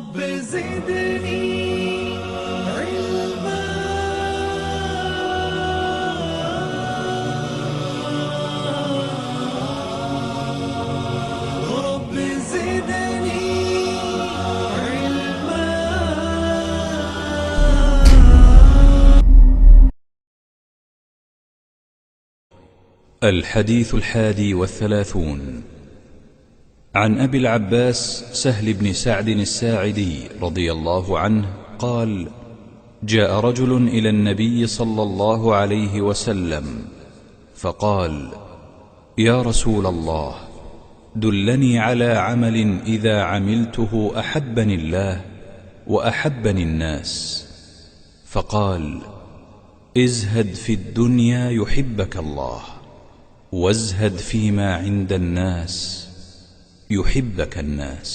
رب زدني علما رب زدني علما. الحديث 31 عن أبي العباس سهل بن سعد الساعدي رضي الله عنه قال: جاء رجل إلى النبي صلى الله عليه وسلم فقال: يا رسول الله، دلني على عمل إذا عملته أحبني الله وأحبني الناس. فقال: ازهد في الدنيا يحبك الله، وازهد فيما عند الناس يحبك الناس.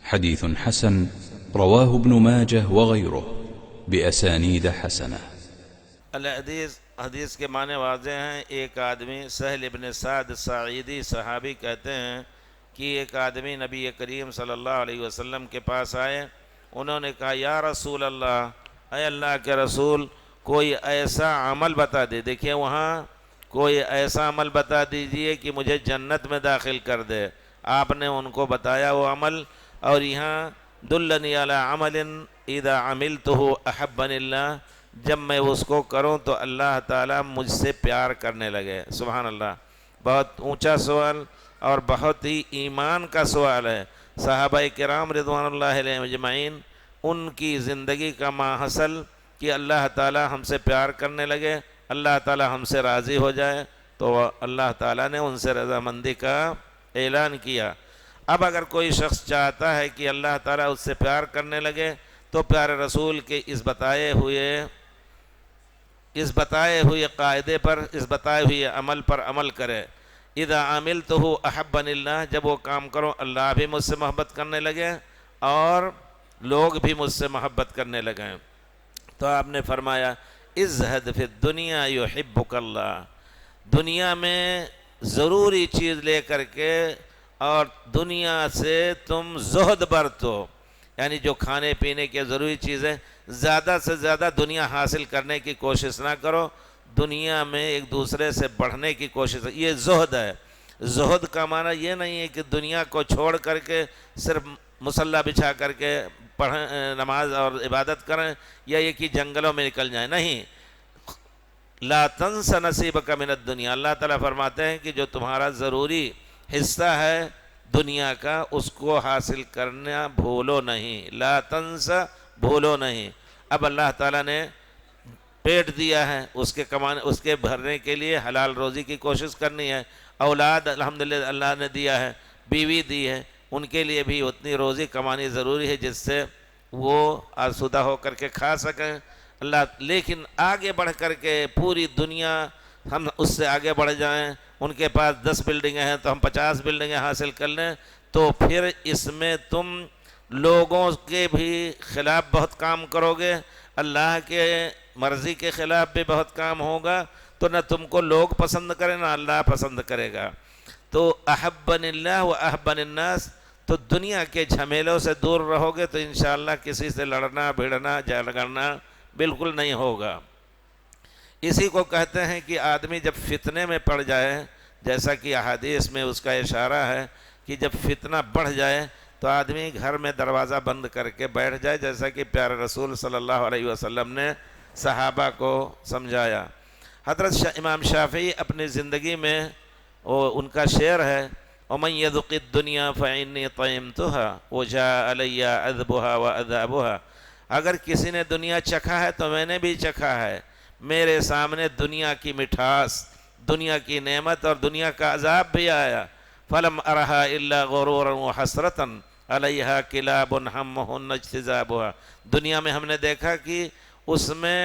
حديث حسن رواه ابن ماجه وغيره بأسانيد حسنة. حدیث کے معنی واضح ہیں. ایک آدمی سہل ابن سعد ساعدی صحابی کہتے ہیں کہ ایک آدمی نبی کریم صلی اللہ علیہ وسلم کے پاس آئے. انہوں نے کہا: یا رسول اللہ، اے اللہ کے رسول، کوئی ایسا عمل بتا دے. دیکھیے وہاں کوئی ایسا عمل بتا دیجئے کہ مجھے جنت میں داخل کر دے. آپ نے ان کو بتایا وہ عمل. اور یہاں دلنی علی عمل اذا عملتہ احبنی اللہ، جب میں اس کو کروں تو اللہ تعالیٰ مجھ سے پیار کرنے لگے. سبحان اللہ، بہت اونچا سوال اور بہت ہی ایمان کا سوال ہے. صحابہ کرام رضوان اللہ علیہم اجمعین، ان کی زندگی کا ماحصل کہ اللہ تعالیٰ ہم سے پیار کرنے لگے، اللہ تعالیٰ ہم سے راضی ہو جائے. تو اللہ تعالیٰ نے ان سے رضامندی کا اعلان کیا. اب اگر کوئی شخص چاہتا ہے کہ اللہ تعالیٰ اس سے پیار کرنے لگے تو پیارے رسول کے اس بتائے ہوئے قاعدے پر، اس بتائے ہوئے عمل پر عمل کرے. اذا عملتہ احبنی اللہ، جب وہ کام کرو اللہ بھی مجھ سے محبت کرنے لگے اور لوگ بھی مجھ سے محبت کرنے لگیں. تو آپ نے فرمایا: ازہد فی الدنیا یحبک اللہ، دنیا میں ضروری چیز لے کر کے اور دنیا سے تم زہد برتو، یعنی جو کھانے پینے کی ضروری چیزیں زیادہ سے زیادہ دنیا حاصل کرنے کی کوشش نہ کرو، دنیا میں ایک دوسرے سے بڑھنے کی کوشش. یہ زہد ہے. زہد کا معنی یہ نہیں ہے کہ دنیا کو چھوڑ کر کے صرف مصلی بچھا کر کے پڑھیں، نماز اور عبادت کریں، یا یہ کہ جنگلوں میں نکل جائیں. نہیں، لا تنس نصیبک من الدنیا، اللہ تعالیٰ فرماتے ہیں کہ جو تمہارا ضروری حصہ ہے دنیا کا اس کو حاصل کرنا بھولو نہیں. لا تنس، بھولو نہیں. اب اللہ تعالیٰ نے پیٹ دیا ہے، اس کے بھرنے کے لیے حلال روزی کی کوشش کرنی ہے. اولاد الحمدللہ اللہ نے دیا ہے، بیوی دی ہے، ان کے لیے بھی اتنی روزی کمانی ضروری ہے جس سے وہ آسودہ ہو کر کے کھا سکیں. لیکن آگے بڑھ کر کے پوری دنیا ہم اس سے آگے بڑھ جائیں، ان کے پاس 10 بلڈنگیں ہیں تو ہم 50 بلڈنگیں حاصل کر لیں، تو پھر اس میں تم لوگوں کے بھی خلاف بہت کام کرو گے، اللہ کے مرضی کے خلاف بھی بہت کام ہوگا. تو نہ تم کو لوگ پسند کریں نہ اللہ پسند کرے گا. تو احبن اللہ و احبن الناس، تو دنیا کے جھمیلوں سے دور رہو گے تو انشاءاللہ کسی سے لڑنا بھیڑنا جھگڑنا بالکل نہیں ہوگا. اسی کو کہتے ہیں کہ آدمی جب فتنے میں پڑ جائے، جیسا کہ احادیث میں اس کا اشارہ ہے کہ جب فتنہ بڑھ جائے تو آدمی گھر میں دروازہ بند کر کے بیٹھ جائے، جیسا کہ پیارے رسول صلی اللہ علیہ وسلم نے صحابہ کو سمجھایا. حضرت امام شافعی اپنی زندگی میں ان کا شعر ہے: وَمَنْ يَذُقِ الدُّنْيَا فَإِنِّي طَعِمْتُهَا وَجَاءَ عَلَيَّ عَذْبُهَا وَعَذَابُهَا. اگر کسی نے دنیا چکھا ہے تو میں نے بھی چکھا ہے، میرے سامنے دنیا کی مٹھاس، دنیا کی نعمت اور دنیا کا عذاب بھی آیا. فَلَمْ أَرَهَا إِلَّا غُرُورًا وَحَسْرَةً عَلَيْهَا كِلَابٌ هَمُّهُنَّ اجْتِذَابُهَا. دنیا میں ہم نے دیکھا کہ اس میں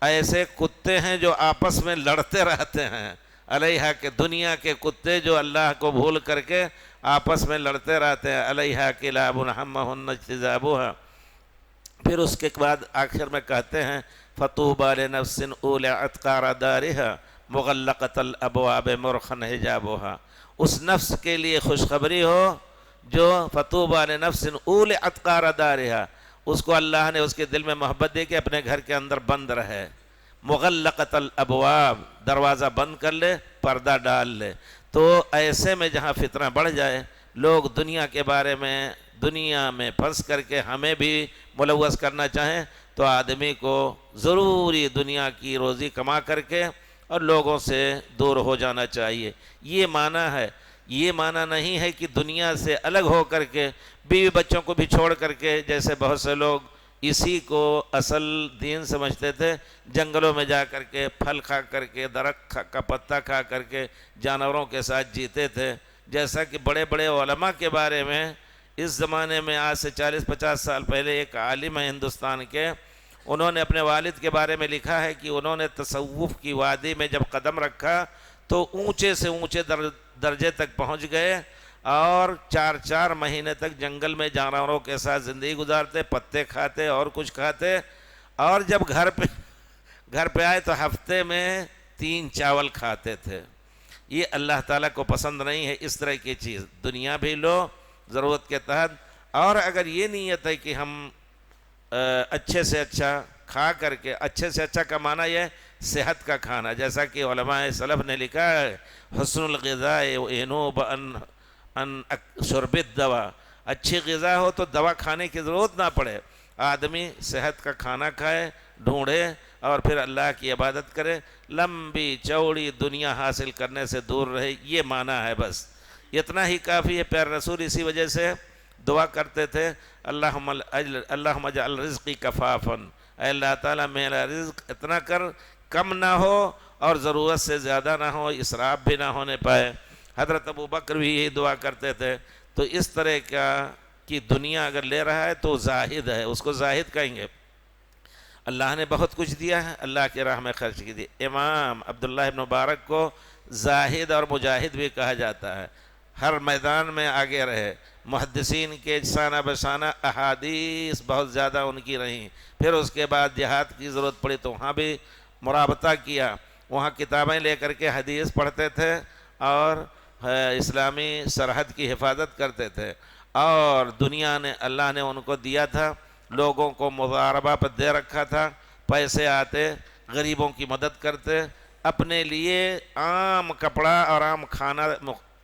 ایسے کتے ہیں جو آپس میں لڑتے رہتے ہیں. علیہا، کہ دنیا کے کتے جو اللہ کو بھول کر کے آپس میں لڑتے رہتے ہیں. علیہا کلاب ہمہن اجتذابها. پھر اس کے بعد آخر میں کہتے ہیں: فطوبى لنفس اولعت قار دارها مغلقۃ الابواب مرخا حجابها. اس نفس کے لیے خوشخبری ہو جو فطوبى لنفس اولعت قار دارها، اس کو اللہ نے اس کے دل میں محبت دے کہ اپنے گھر کے اندر بند رہے، مغلقت الابواب، دروازہ بند کر لے، پردہ ڈال لے۔ تو ایسے میں جہاں فتنہ بڑھ جائے، لوگ دنیا کے بارے میں، دنیا میں پھنس کر کے ہمیں بھی ملوث کرنا چاہیں، تو آدمی کو ضروری دنیا کی روزی کما کر کے اور لوگوں سے دور ہو جانا چاہیے۔ یہ معنی ہے، یہ معنی نہیں ہے کہ دنیا سے الگ ہو کر کے بیوی بچوں کو بھی چھوڑ کر کے، جیسے بہت سے لوگ اسی کو اصل دین سمجھتے تھے، جنگلوں میں جا کر کے پھل کھا کر کے، درخت کا پتا کھا کر کے جانوروں کے ساتھ جیتے تھے۔ جیسا کہ بڑے بڑے علماء کے بارے میں اس زمانے میں آج سے 40-50 سال پہلے ایک عالم ہے ہندوستان کے، انہوں نے اپنے والد کے بارے میں لکھا ہے کہ انہوں نے تصوف کی وادی میں جب قدم رکھا تو اونچے سے اونچے درجے تک پہنچ گئے، اور 4 مہینے تک جنگل میں جانوروں کے ساتھ زندگی گزارتے، پتے کھاتے اور کچھ کھاتے، اور جب گھر پہ آئے تو ہفتے میں 3 چاول کھاتے تھے۔ یہ اللہ تعالیٰ کو پسند نہیں ہے اس طرح کی چیز۔ دنیا بھی لو ضرورت کے تحت، اور اگر یہ نیت ہے کہ ہم اچھے سے اچھا کھا کر کے، اچھے سے اچھا کا معنی یہ صحت کا کھانا، جیسا کہ علماء سلف نے لکھا ہے، حسن الغذاء ینوب ان شرب الدوا، اچھی غذا ہو تو دوا کھانے کی ضرورت نہ پڑے، آدمی صحت کا کھانا کھائے، ڈھونڈے اور پھر اللہ کی عبادت کرے، لمبی چوڑی دنیا حاصل کرنے سے دور رہے، یہ معنی ہے بس، اتنا ہی کافی ہے۔ پیارے رسول اسی وجہ سے دعا کرتے تھے، اللہم اجعل رزقی کفافاً، اے اللہ تعالیٰ میرا رزق اتنا کر کم نہ ہو اور ضرورت سے زیادہ نہ ہو، اسراف بھی نہ ہونے پائے۔ حضرت ابو بکر بھی یہی دعا کرتے تھے۔ تو اس طرح کا کہ دنیا اگر لے رہا ہے تو زاہد ہے، اس کو زاہد کہیں گے۔ اللہ نے بہت کچھ دیا ہے، اللہ کی راہ میں خرچ کی دی۔ امام عبداللہ ابن مبارک کو زاہد اور مجاہد بھی کہا جاتا ہے، ہر میدان میں آگے رہے، محدثین کے سانہ بسانہ احادیث بہت زیادہ ان کی رہیں، پھر اس کے بعد جہاد کی ضرورت پڑی تو وہاں بھی مرابطہ کیا، وہاں کتابیں لے کر کے حدیث پڑھتے تھے اور اسلامی سرحد کی حفاظت کرتے تھے، اور دنیا نے، اللہ نے ان کو دیا تھا، لوگوں کو مضاربہ پر دے رکھا تھا، پیسے آتے، غریبوں کی مدد کرتے، اپنے لیے عام کپڑا اور عام کھانا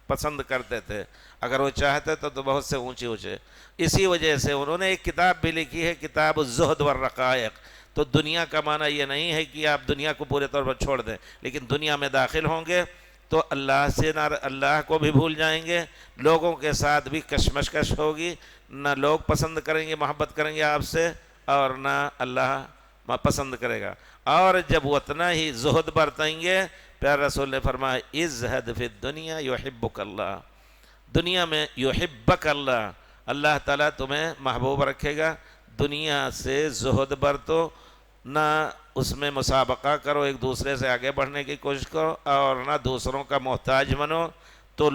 پسند کرتے تھے، اگر وہ چاہتے تو بہت سے اونچے۔ اسی وجہ سے انہوں نے ایک کتاب بھی لکھی ہے، کتاب الزہد والرقائق۔ تو دنیا کا معنی یہ نہیں ہے کہ آپ دنیا کو پورے طور پر چھوڑ دیں، لیکن دنیا میں داخل ہوں گے تو اللہ کو بھی بھول جائیں گے، لوگوں کے ساتھ بھی کشمکش ہوگی، نہ لوگ پسند کریں گے، محبت کریں گے آپ سے، اور نہ اللہ پسند کرے گا۔ اور جب اتنا ہی زہد برتیں گے، پیارے رسول نے فرمایا ازہد فی الدنیا یحبک اللہ، دنیا میں یحبک اللہ، اللہ تعالیٰ تمہیں محبوب رکھے گا۔ دنیا سے زہد برتو، نہ اس میں مسابقہ کرو، ایک دوسرے سے آگے بڑھنے کی کوشش کرو، اور نہ دوسروں کا محتاج بنو، تو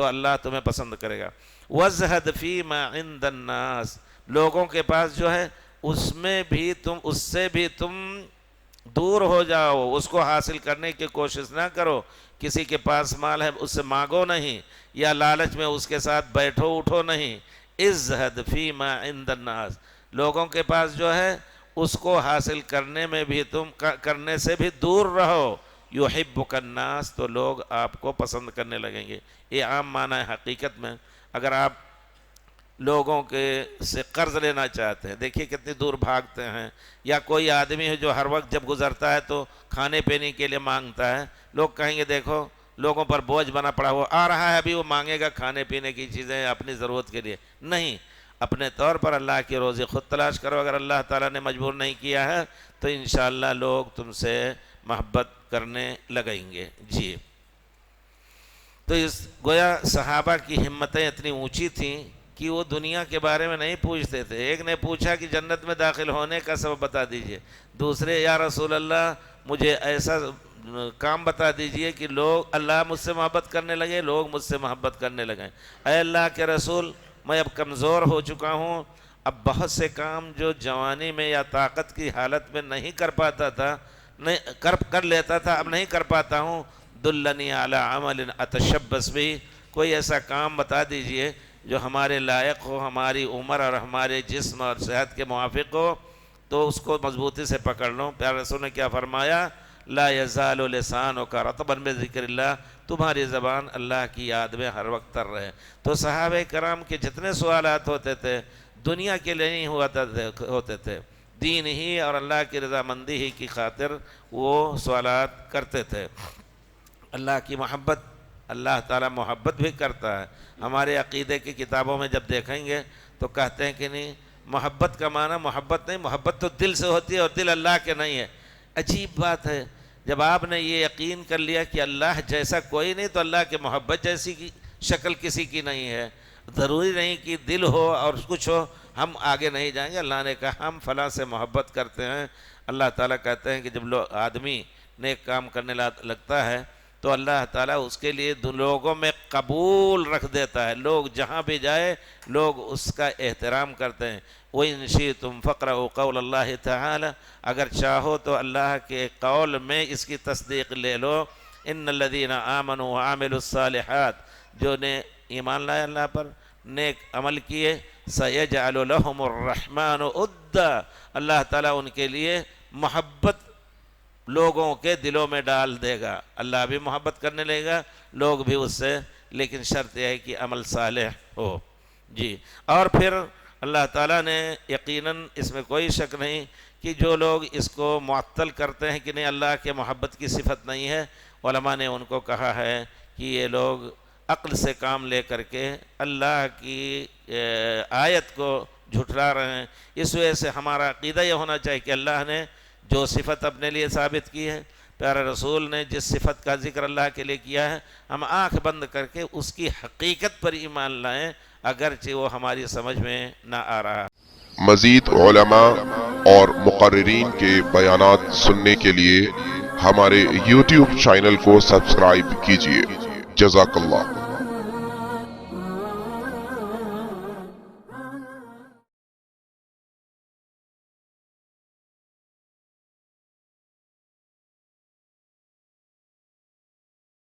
اللہ تمہیں پسند کرے گا۔ وَازْهَدْ فِي مَا عِنْدَ النَّاسِ، لوگوں کے پاس جو ہے اس سے بھی تم دور ہو جاؤ، اس کو حاصل کرنے کی کوشش نہ کرو، کسی کے پاس مال ہے اس سے مانگو نہیں، یا لالچ میں اس کے ساتھ بیٹھو اٹھو نہیں۔ اِزْهَدْ فِي مَا عِنْدَ النَّاسِ، لوگوں کے پاس جو ہے اس کو حاصل کرنے سے بھی دور رہو، یحبک الناس، تو لوگ آپ کو پسند کرنے لگیں گے۔ یہ عام معنی ہے حقیقت میں۔ اگر آپ لوگوں سے قرض لینا چاہتے ہیں، دیکھیے کتنی دور بھاگتے ہیں، یا کوئی آدمی ہے جو ہر وقت جب گزرتا ہے تو کھانے پینے کے لیے مانگتا ہے، لوگ کہیں گے دیکھو لوگوں پر بوجھ بنا پڑا، وہ آ رہا ہے ابھی وہ مانگے گا کھانے پینے کی چیزیں اپنی ضرورت کے لیے، نہیں، اپنے طور پر اللہ کی روزی خود تلاش کرو۔ اگر اللہ تعالیٰ نے مجبور نہیں کیا ہے تو انشاءاللہ لوگ تم سے محبت کرنے لگیں گے۔ جی، تو گویا صحابہ کی ہمتیں اتنی اونچی تھیں کہ وہ دنیا کے بارے میں نہیں پوچھتے تھے۔ ایک نے پوچھا کہ جنت میں داخل ہونے کا سبب بتا دیجئے، دوسرے یا رسول اللہ مجھے ایسا کام بتا دیجئے کہ لوگ اللہ مجھ سے محبت کرنے لگے، لوگ مجھ سے محبت کرنے لگیں۔ اے اللہ کے رسول، میں اب کمزور ہو چکا ہوں، اب بہت سے کام جو جوانی میں یا طاقت کی حالت میں نہیں کر پاتا تھا، کر لیتا تھا، اب نہیں کر پاتا ہوں، دلنی علی عمل اتشبث بھی، کوئی ایسا کام بتا دیجئے جو ہمارے لائق ہو، ہماری عمر اور ہمارے جسم اور صحت کے موافق ہو، تو اس کو مضبوطی سے پکڑ لو۔ پیارے رسول نے کیا فرمایا؟ لا یزال لسانک رطبا بذکر اللہ، تمہاری زبان اللہ کی یاد میں ہر وقت تر رہے۔ تو صحابہ کرام کے جتنے سوالات ہوتے تھے دنیا کے لیے نہیں ہوتے تھے، دین ہی اور اللہ کی رضامندی ہی کی خاطر وہ سوالات کرتے تھے۔ اللہ کی محبت، اللہ تعالیٰ محبت بھی کرتا ہے۔ ہمارے عقیدے کی کتابوں میں جب دیکھیں گے تو کہتے ہیں کہ نہیں، محبت کا معنی محبت نہیں، محبت تو دل سے ہوتی ہے اور دل اللہ کے نہیں ہے۔ عجیب بات ہے، جب آپ نے یہ یقین کر لیا کہ اللہ جیسا کوئی نہیں، تو اللہ کے محبت جیسی کی شکل کسی کی نہیں ہے۔ ضروری نہیں کہ دل ہو اور کچھ ہو، ہم آگے نہیں جائیں گے۔ اللہ نے کہا ہم فلاں سے محبت کرتے ہیں۔ اللہ تعالیٰ کہتے ہیں کہ جب آدمی نیک کام کرنے لگتا ہے تو اللہ تعالیٰ اس کے لیے لوگوں میں قبول رکھ دیتا ہے۔ لوگ جہاں بھی جائے لوگ اس کا احترام کرتے ہیں۔ وَإِن شِئْتُمْ فَاقْرَؤُوا قَوْلَ اللَّهِ تَعَالَى، اگر چاہو تو اللہ کے قول میں اس کی تصدیق لے لو۔ إِنَّ الَّذِينَ آمَنُوا وَعَمِلُوا الصَّالِحَاتِ، جو نے ایمان لائے اللہ پر، نیک عمل کیے، سَيَجْعَلُ لَهُمُ الرَّحْمَنُ عُدًّا، اللہ تعالیٰ ان کے لیے محبت لوگوں کے دلوں میں ڈال دے گا۔ اللہ بھی محبت کرنے لگے گا، لوگ بھی اس سے، لیکن شرط یہ ہے کہ عمل صالح ہو۔ جی، اور پھر اللہ تعالیٰ نے یقیناً اس میں کوئی شک نہیں کہ جو لوگ اس کو معطل کرتے ہیں کہ نہیں اللہ کے محبت کی صفت نہیں ہے، علماء نے ان کو کہا ہے کہ یہ لوگ عقل سے کام لے کر کے اللہ کی آیت کو جھٹلا رہے ہیں۔ اس وجہ سے ہمارا عقیدہ یہ ہونا چاہیے کہ اللہ نے جو صفت اپنے لیے ثابت کی ہے، پیارے رسول نے جس صفت کا ذکر اللہ کے لیے کیا ہے، ہم آنکھ بند کر کے اس کی حقیقت پر ایمان لائیں، اگرچہ وہ ہماری سمجھ میں نہ آ رہا۔ مزید علماء اور مقررین کے بیانات سننے کے لیے ہمارے YouTube چینل کو سبسکرائب کیجیے۔ جزاک اللہ۔